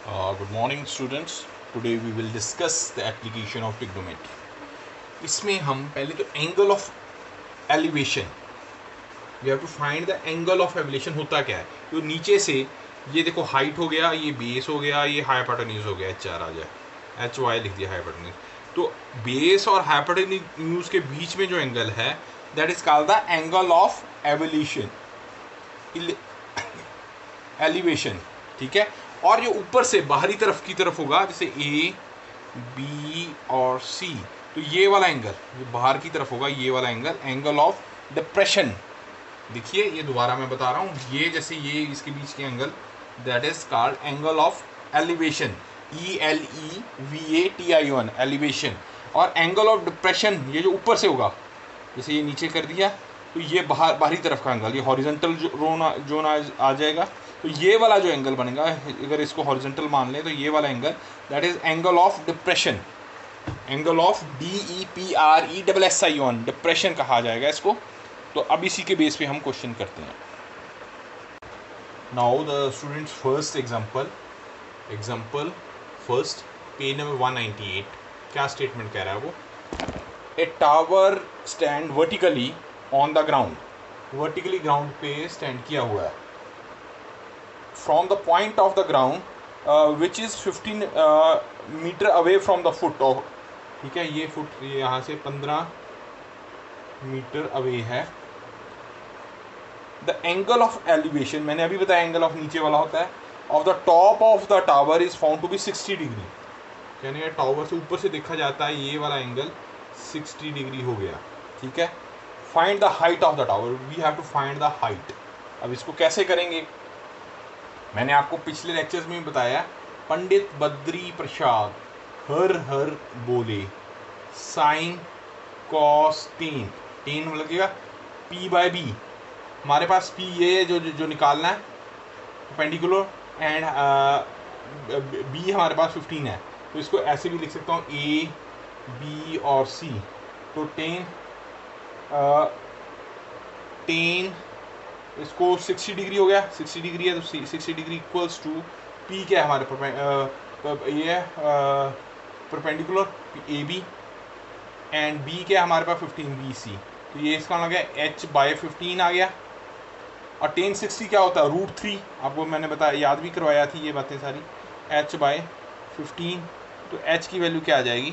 Good morning students. Today we will discuss the application of trigonometry. इसमें हम पहले तो angle of elevation, we have to find the angle of elevation होता क्या है। तो नीचे से ये देखो हाइट हो गया, ये बेस हो गया, ये हाइपोटेन्यूज हो गया, एच आर आ जाए, एच वाई लिख दिया हाइपोटेन्यूज। तो बेस और हाइपोटेन्यूज के बीच में जो एंगल है that is called the angle of evolution elevation, ठीक है। और जो ऊपर से बाहरी तरफ की तरफ होगा जैसे ए बी और सी, तो ये वाला एंगल जो बाहर की तरफ होगा ये वाला एंगल, एंगल ऑफ डिप्रेशन। देखिए ये दोबारा मैं बता रहा हूँ, ये जैसे ये इसके बीच के angle that is called angle of elevation, ELEVATION elevation. और एंगल ऑफ डिप्रेशन ये जो ऊपर से होगा, जैसे ये नीचे कर दिया तो ये बाहरी तरफ का एंगल, ये हॉरिजॉन्टल जोन आ जाएगा। तो ये वाला जो एंगल बनेगा, अगर इसको हॉरिजॉन्टल मान लें तो ये वाला angle that is angle of depression, angle of DEPRESSION depression कहा जाएगा इसको। तो अब इसी के बेस पे हम क्वेश्चन करते हैं। Now the students first example first, page number 198। क्या स्टेटमेंट कह रहा है वो? A tower stand vertically on the ground, vertically ground पे स्टैंड किया हुआ है। From the point of the ground which is 15 metre away from the foot of, ठीक है, ये फुट यहाँ से 15 मीटर अवे है। द एंगल ऑफ एलिवेशन, मैंने अभी बताया एंगल ऑफ नीचे वाला होता है, of the top of the tower is found to be 60 degree. यानी टावर से ऊपर से देखा जाता है ये वाला एंगल 60 डिग्री हो गया, ठीक है। Find the height of the tower, we have to find the height. अब इसको कैसे करेंगे? मैंने आपको पिछले लेक्चर्स में बताया, पंडित बद्री प्रसाद हर हर बोले साइन कॉस टेन, टेन लगेगा P बाय B। हमारे पास P ये जो निकालना है परपेंडिकुलर, एंड B हमारे पास 15 है, तो इसको ऐसे भी लिख सकता हूँ A B और C। तो टेन इसको 60 डिग्री हो गया, 60 डिग्री है तो 60 डिग्री इक्वल्स टू P क्या है हमारे ये परपेंडिकुलर AB, एंड B क्या है हमारे पास 15 BC। तो ये इसका हो गया H बाय 15 आ गया। और टेन 60 क्या होता है? √3, आपको मैंने बताया, याद भी करवाया थी ये बातें सारी। H बाय 15, तो H की वैल्यू क्या आ जाएगी?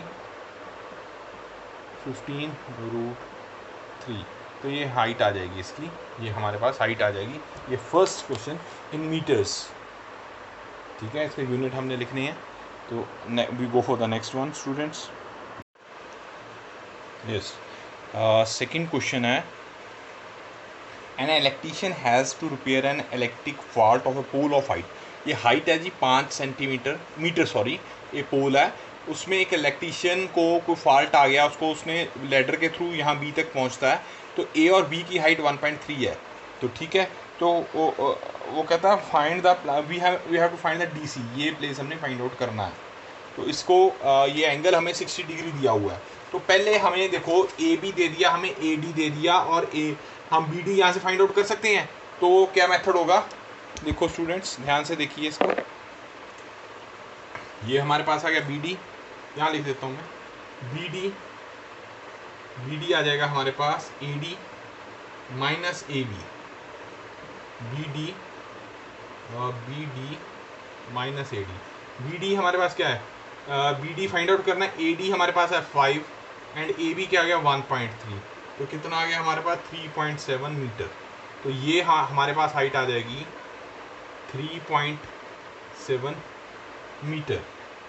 15√3। तो ये हाइट आ जाएगी इसकी, ये हमारे पास हाइट आ जाएगी। ये फर्स्ट क्वेश्चन इन मीटर्स, ठीक है, इसके यूनिट हमने लिखने हैं। तो we go for the next one students. Yes, second question है, an electrician has to repair an electric fault of a pole of height. ये हाइट है जी 5 सेंटीमीटर, ये पोल है, उसमें एक इलेक्ट्रीशियन को कोई फॉल्ट आ गया, उसको उसने लेडर के थ्रू यहाँ B तक पहुँचता है। तो A और B की हाइट 1.3 है, तो ठीक है। तो वो कहता है find the we have to find the DC, ये प्लेस हमने फाइंड आउट करना है। तो इसको ये एंगल हमें 60 डिग्री दिया हुआ है। तो पहले हमें देखो AB दे दिया, हमें AD दे दिया, और हम BD यहाँ से फाइंड आउट कर सकते हैं। तो क्या मेथड होगा? देखो स्टूडेंट्स ध्यान से देखिए इसको, ये हमारे पास आ गया BD, यहाँ लिख देता हूँ मैं BD आ जाएगा हमारे पास AD minus AB, BD minus AD। BD हमारे पास क्या है? BD फाइंड आउट करना है, AD हमारे पास है 5 एंड AB क्या आ गया 1.3। तो कितना आ गया हमारे पास? 3.7 मीटर। तो ये हमारे पास हाइट आ जाएगी 3.7 मीटर।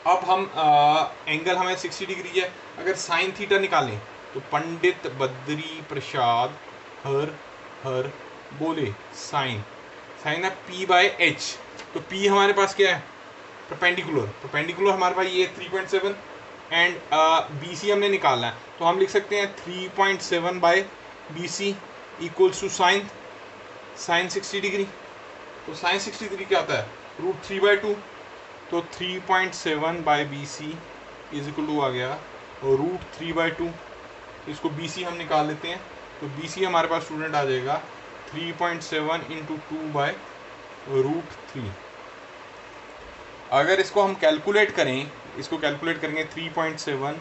अब हम एंगल हमें 60 डिग्री है, अगर साइन थीटा निकालें तो पंडित बद्री प्रसाद हर हर बोले साइन है P बाय H। तो P हमारे पास क्या है? परपेंडिकुलर हमारे पास ये 3.7 एंड BC हमने निकालना है, तो हम लिख सकते हैं 3.7 by BC equals to sine 60 degree. तो साइन 60 डिग्री क्या होता है? √3/2। तो 3.7 by BC is equal to आ गया √3/2। इसको BC हम निकाल लेते हैं, तो BC हमारे पास स्टूडेंट आ जाएगा 3.7 × 2/√3। अगर इसको हम कैलकुलेट करें, इसको कैलकुलेट करेंगे 3.7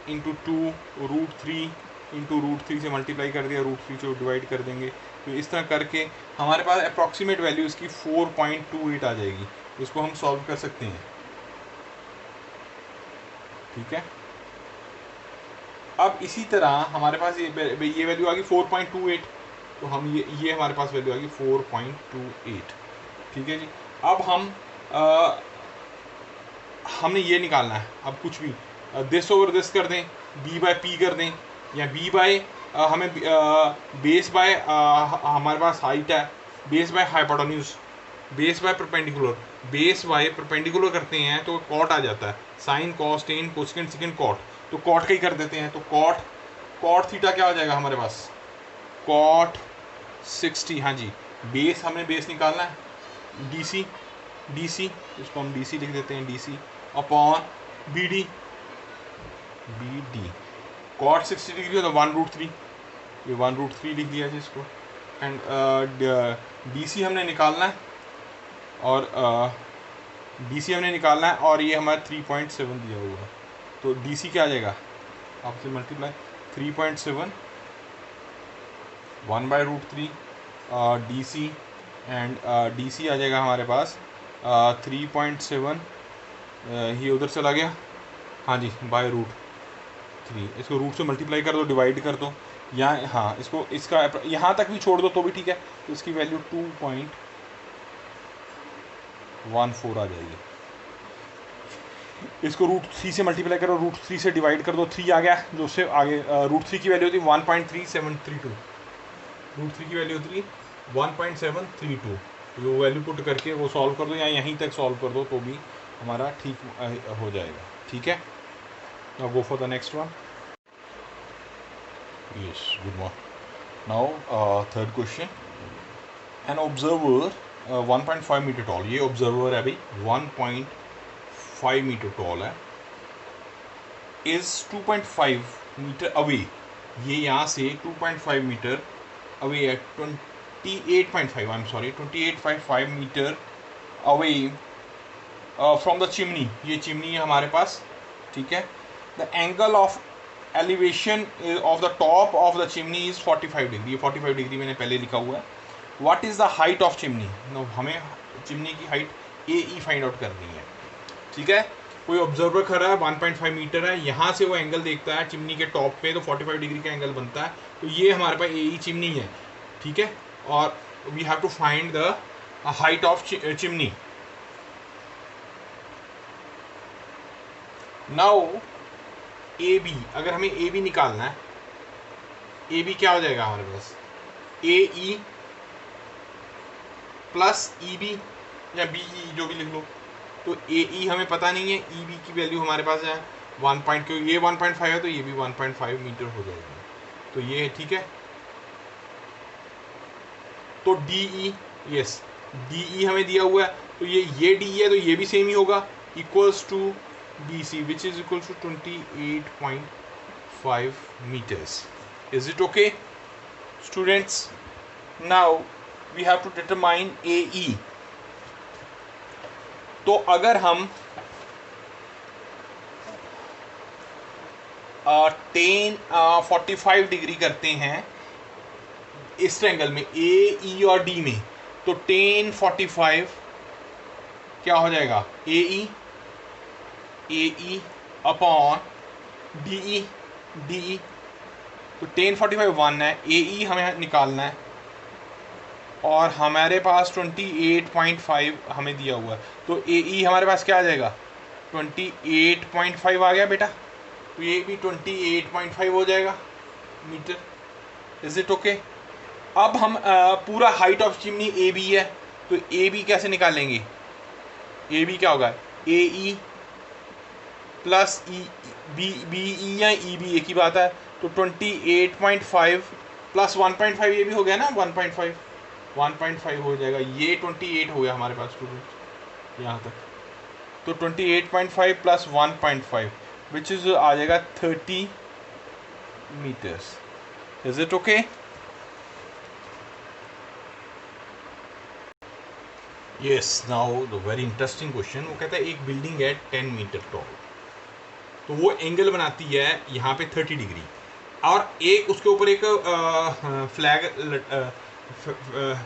इंटू 2√3 इंटू √3 से मल्टीप्लाई कर दिया, √3 से डिवाइड कर देंगे, तो इस तरह करके हमारे पास अप्रॉक्सीमेट वैल्यू इसकी 4.28 आ जाएगी। इसको हम सॉल्व कर सकते हैं, ठीक है। अब इसी तरह हमारे पास ये वैल्यू आ गई 4.28, तो हम ये हमारे पास वैल्यू आ गई 4.28, ठीक है जी। अब हमने ये निकालना है, अब कुछ भी दिस ओवर दिस कर दें, b बाय p कर दें, या b बाय हमें बेस बाय हमारे पास हाइट है, base by hypotenuse, base by perpendicular, base by perpendicular करते हैं तो कॉट आ जाता है, sine cos tan cosecant secant cot, तो कॉट का ही कर देते हैं। तो कॉट थीटा क्या हो जाएगा हमारे पास, कॉट 60, हाँ जी, बेस हमें बेस निकालना है, DC इसको हम DC लिख देते हैं, DC upon BD cot 60 degree हो तो 1√3, ये 1√3 लिख दिया जी इसको। एंड DC हमने निकालना है, और DC हमने निकालना है, और ये हमारा 3.7 दिया हुआ है, तो DC क्या आ जाएगा, आपसे मल्टीप्लाई 3.7 1/√3 DC, एंड DC आ जाएगा हमारे पास 3.7, ये उधर चला गया, हाँ जी, बाय √3, इसको रूट से मल्टीप्लाई कर दो, डिवाइड कर दो, या हाँ इसको इसका यहाँ तक भी छोड़ दो तो भी ठीक है, तो इसकी वैल्यू 2.14 आ जाएगी। इसको √3 से मल्टीप्लाई करो, √3 से डिवाइड कर दो, 3 आ गया, जो उससे आगे √3 की वैल्यू होती 1.3732, √3 की वैल्यू होती 1.732, वो वैल्यू पुट करके वो सॉल्व कर दो, या यहीं तक सॉल्व कर दो तो भी हमारा ठीक हो जाएगा, ठीक है। Now go for the next one. Yes, good morning. Now third question. An observer 1.5 meter tall, ये observer है भाई 1.5 meter tall है, is 2.5 meter away, ये यहाँ से 2.5 meter away है, 28.5 meter away from the chimney, ये chimney है हमारे पास, ठीक है। The angle of elevation of the top of the chimney is 45 degree, ये 45 डिग्री मैंने पहले लिखा हुआ है। What is the height of chimney? No, हमें चिमनी की हाइट AE फाइंड आउट करनी है, ठीक है। कोई ऑब्जर्वर खड़ा है, 1.5 मीटर है, यहाँ से वो एंगल देखता है चिमनी के टॉप पे, तो 45 डिग्री का एंगल बनता है, तो ये हमारे पास AE चिमनी है, ठीक है। और we have to find the height of chimney. Now AB, अगर हमें AB निकालना है, AB क्या हो जाएगा हमारे पास, AE प्लस EB या BE जो भी लिख लो, तो AE हमें पता नहीं है, EB की वैल्यू हमारे पास है 1. क्योंकि ये 1.5 है तो ये भी 1.5 मीटर हो जाएगा, तो ये है, ठीक है। तो DE, यस DE हमें दिया हुआ है, तो ये DE है तो ये भी सेम ही होगा, equals to BC which is equal to 28.5 meters. Is it okay, students? Now we have to determine AE. तो अगर हम 45 डिग्री करते हैं इस ट्रायंगल में AE और D में, तो 1045 क्या हो जाएगा, AE अपॉन DE, तो 1045 1 है, AE हमें निकालना है, और हमारे पास 28.5 हमें दिया हुआ है, तो AE हमारे पास क्या आ जाएगा, 28.5 आ गया बेटा, तो ये भी 28.5 हो जाएगा मीटर। Is it okay. अब हम पूरा हाइट ऑफ चिमनी AB है, तो AB कैसे निकालेंगे, AB क्या होगा, AE प्लस BE या EB एक ही बात है, तो 28.5 प्लस 1.5 ये भी हो गया ना, 1.5 हो जाएगा, ये 28 हो गया हमारे पास स्टूडेंट यहाँ तक, तो 28.5 प्लस 1.5 विच इज आ जाएगा 30 metres. Is it okay. Yes, now the very interesting question. वो कहता है एक बिल्डिंग है 10 मीटर टॉल, तो वो एंगल बनाती है यहाँ पे 30 डिग्री, और एक उसके ऊपर एक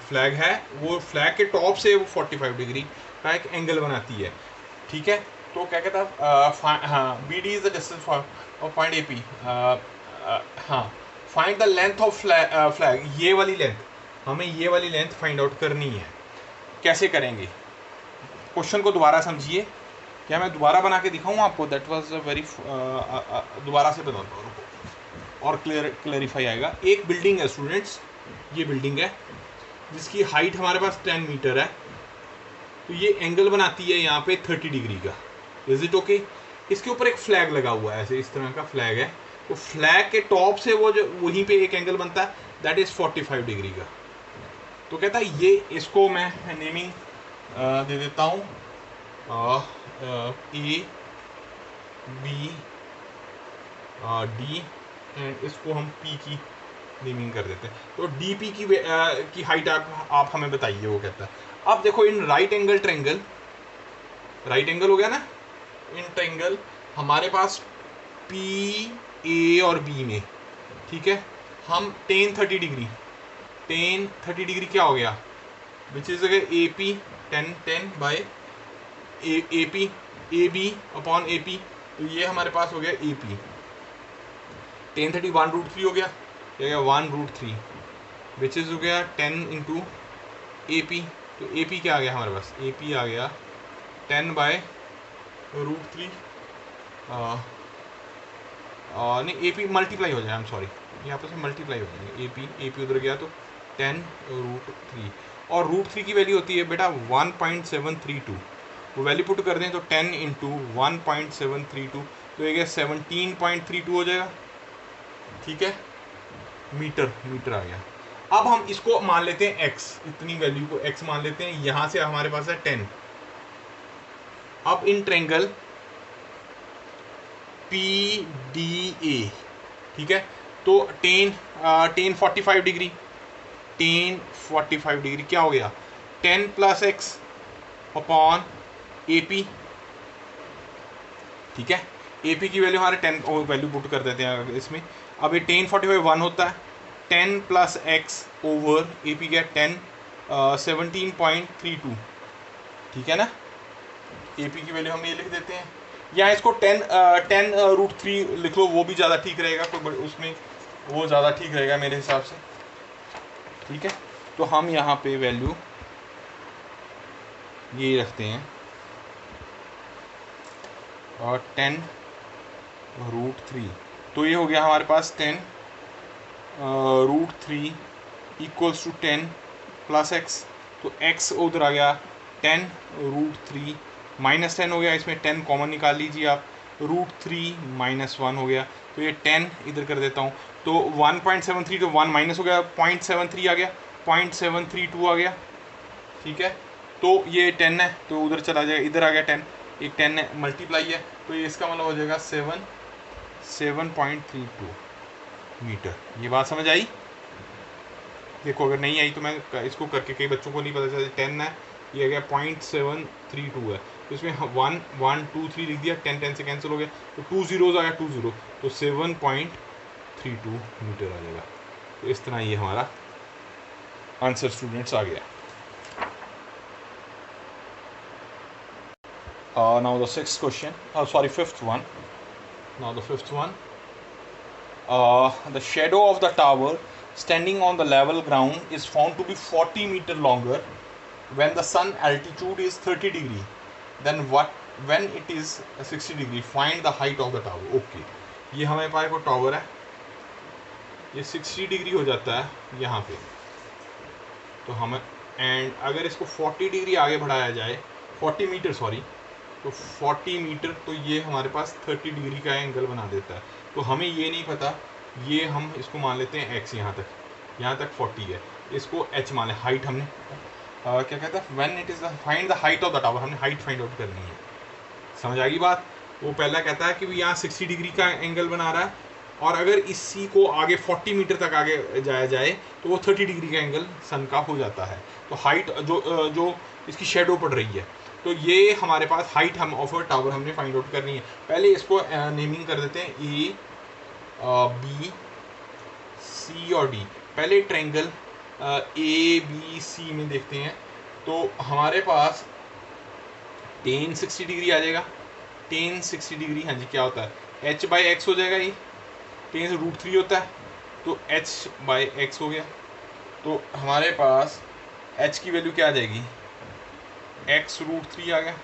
फ्लैग है, वो फ्लैग के टॉप से वो 45 डिग्री का एक एंगल बनाती है। ठीक है, तो क्या कहता है, हाँ, B D is the distance of point A P. हाँ, find the length of flag, ये वाली लेंथ, हमें ये वाली लेंथ फाइंड आउट करनी है। कैसे करेंगे? क्वेश्चन को दोबारा समझिए। क्या मैं दोबारा बना के दिखाऊं आपको? दैट वाज अ वेरी, दोबारा से बताता हूँ और क्लेरिफाई आएगा। एक बिल्डिंग है स्टूडेंट्स, ये बिल्डिंग है जिसकी हाइट हमारे पास 10 मीटर है, तो ये एंगल बनाती है यहाँ पे 30 डिग्री का। Is it okay? इसके ऊपर एक फ्लैग लगा हुआ है, ऐसे इस तरह का फ्लैग है, तो फ्लैग के टॉप से वो जो वहीं पे एक एंगल बनता है, दैट इज 45 डिग्री का। तो कहता है ये, इसको मैं नेमिंग दे देता हूँ ए बी डी, एंड इसको हम पी की नेमिंग कर देते हैं। तो डी पी की हाइट आप हमें बताइए, वो कहता है। अब देखो, in right angle triangle, right angle हो गया ना, इन ट्रायंगल हमारे पास पी, ए और बी में, ठीक है, हम टेन 30 डिग्री, टेन 30 डिग्री क्या हो गया, which is A P 10 by A P, A B upon A P, तो ये हमारे पास हो गया ए पी। टेन 30 1√3 हो गया, क्या गया 1√3, विच इज हो गया 10 इंटू ए पी। तो ए पी क्या आ गया हमारे पास, ए पी आ गया 10 बाय √3, नहीं, ए पी मल्टीप्लाई हो जाए, आई एम सॉरी, यहाँ पर से मल्टीप्लाई हो जाएंगे, ए पी उधर गया तो 10√3, और √3 की वैल्यू होती है बेटा 1.732, वो वैल्यू पुट कर दें तो 10 इंटू 1.732, तो ये 17.32 हो जाएगा। ठीक है, मीटर आ गया। अब हम इसको मान लेते हैं x, इतनी वैल्यू को x मान लेते हैं, यहां से हमारे पास है 10। अब इन ट्रायंगल PDA, ठीक है, तो टेन 45 डिग्री, टेन 45 डिग्री क्या हो गया, 10 plus x upon A P. ठीक है, ए पी की वैल्यू हमारे 10 वैल्यू पुट कर देते हैं इसमें। अब ये टेन 45 1 होता है, 10 plus x over A P क्या 10 17.32, ठीक है ना। ए पी की वैल्यू हम ये लिख देते हैं, या इसको 10√3 लिख लो, वो भी ज़्यादा ठीक रहेगा, कोई उसमें वो ज़्यादा ठीक रहेगा मेरे हिसाब से। ठीक है, तो हम यहाँ पे वैल्यू ये रखते हैं, और 10√3, तो ये हो गया हमारे पास 10√3 इक्वल्स टू 10 प्लस एक्स, तो x उधर आ गया 10√3 माइनस 10 हो गया, इसमें 10 कॉमन निकाल लीजिए आप, √3 माइनस 1 हो गया, तो ये 10 इधर कर देता हूँ, तो 1.73 तो 1 माइनस हो गया, 0.73 आ गया, 0.732 आ गया। ठीक है, तो ये 10 है तो उधर चला जाएगा, इधर आ गया 10, एक 10 है मल्टीप्लाई है, तो ये इसका मतलब हो जाएगा 7.32 मीटर। ये बात समझ आई? देखो, अगर नहीं आई तो मैं इसको करके, कई बच्चों को नहीं पता चला, 10 है, ये आ गया 0.732 है, तो इसमें 1 1 2 3 लिख दिया, 10 10 से कैंसिल हो गया, तो 2 zeros आ गया, 2 0, तो 7.32 मीटर आ जाएगा। तो इस तरह ये हमारा आंसर स्टूडेंट्स आ गया। Now the sixth question, fifth one. Now the fifth one. The shadow of the tower standing on the level ground is found to be 40 meter longer when the sun altitude is 30 degree. Then when it is 60 degree, find the height of the tower. Okay, ये हमारे पास को tower है, ये 60 degree हो जाता है यहाँ पे, तो हमें, एंड अगर इसको 40 डिग्री आगे बढ़ाया जाए, 40 मीटर सॉरी, तो 40 मीटर, तो ये हमारे पास 30 डिग्री का एंगल बना देता है। तो हमें ये नहीं पता, ये हम इसको मान लेते हैं x, यहाँ तक 40 है, इसको h मान लें, हाइट हमने क्या कहता है, when it is find the height of the tower, हमने हाइट फाइंड आउट करनी है। समझ आ गई बात? वो पहला कहता है कि यहाँ 60 डिग्री का एंगल बना रहा है, और अगर इसी को आगे 40 मीटर तक आगे जाया जाए तो वो 30 डिग्री का एंगल सन का हो जाता है। तो हाइट जो इसकी शेडो पड़ रही है, तो ये हमारे पास हाइट हम ऑफ अ टावर हमने फाइंड आउट करनी है। पहले इसको नेमिंग कर देते हैं ए बी सी और डी। पहले ट्रायंगल ए बी सी में देखते हैं, तो हमारे पास टेन 60 डिग्री आ जाएगा। टेन 60 डिग्री, हाँ जी, क्या होता है एच बाई एक्स हो जाएगा। ये टेन से √3 होता है, तो एच बाई एक्स हो गया। तो हमारे पास एच की वैल्यू क्या आ जाएगी, एक्स √3 आ गया।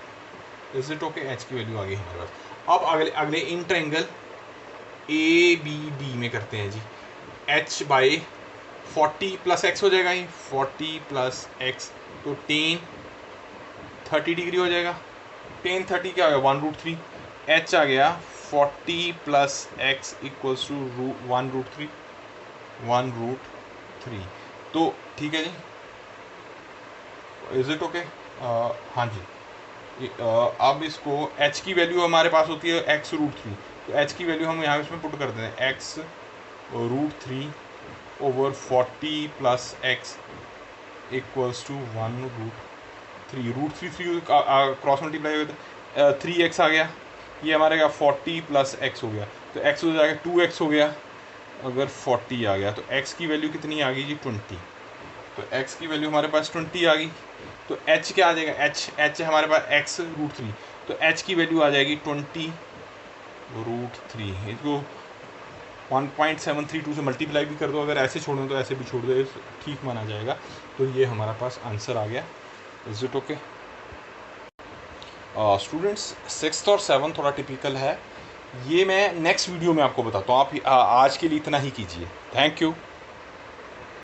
Is it okay? एच की वैल्यू आ गई हमारे पास। अब अगले in triangle A B D में करते हैं जी। एच बाई 40 प्लस एक्स हो जाएगा, ये 40 प्लस एक्स, तो टेन 30 डिग्री हो जाएगा। टेन 30 क्या हो गया, 1√3। एच आ गया 40 प्लस एक्स इक्वल्स टू 1√3, 1√3। तो ठीक है जी, इज इट ओके? हाँ जी। अब इसको h की वैल्यू हमारे पास होती है x√3, तो h की वैल्यू हम यहाँ इसमें पुट कर देते हैं x√3 over 40 plus x equals to 1√3। √3 cross multiply हो गया, 3x आ गया। ये हमारे का 40 प्लस एक्स हो गया, तो x हो जाएगा 2x हो गया। अगर 40 आ गया तो x की वैल्यू कितनी आ गई जी, 20। तो x की वैल्यू हमारे पास 20 आ गई। तो h क्या आ जाएगा, h हमारे पास x√3, तो h की वैल्यू आ जाएगी 20√3। इसको 1.732 से मल्टीप्लाई भी कर दो, अगर ऐसे छोड़ दो तो ऐसे भी छोड़ दो, ठीक माना जाएगा। तो ये हमारा पास आंसर आ गया। Is it okay? Students 6th और 7th थोड़ा टिपिकल है, ये मैं नेक्स्ट वीडियो में आपको बताता हूँ। आप आज के लिए इतना ही कीजिए। Thank you.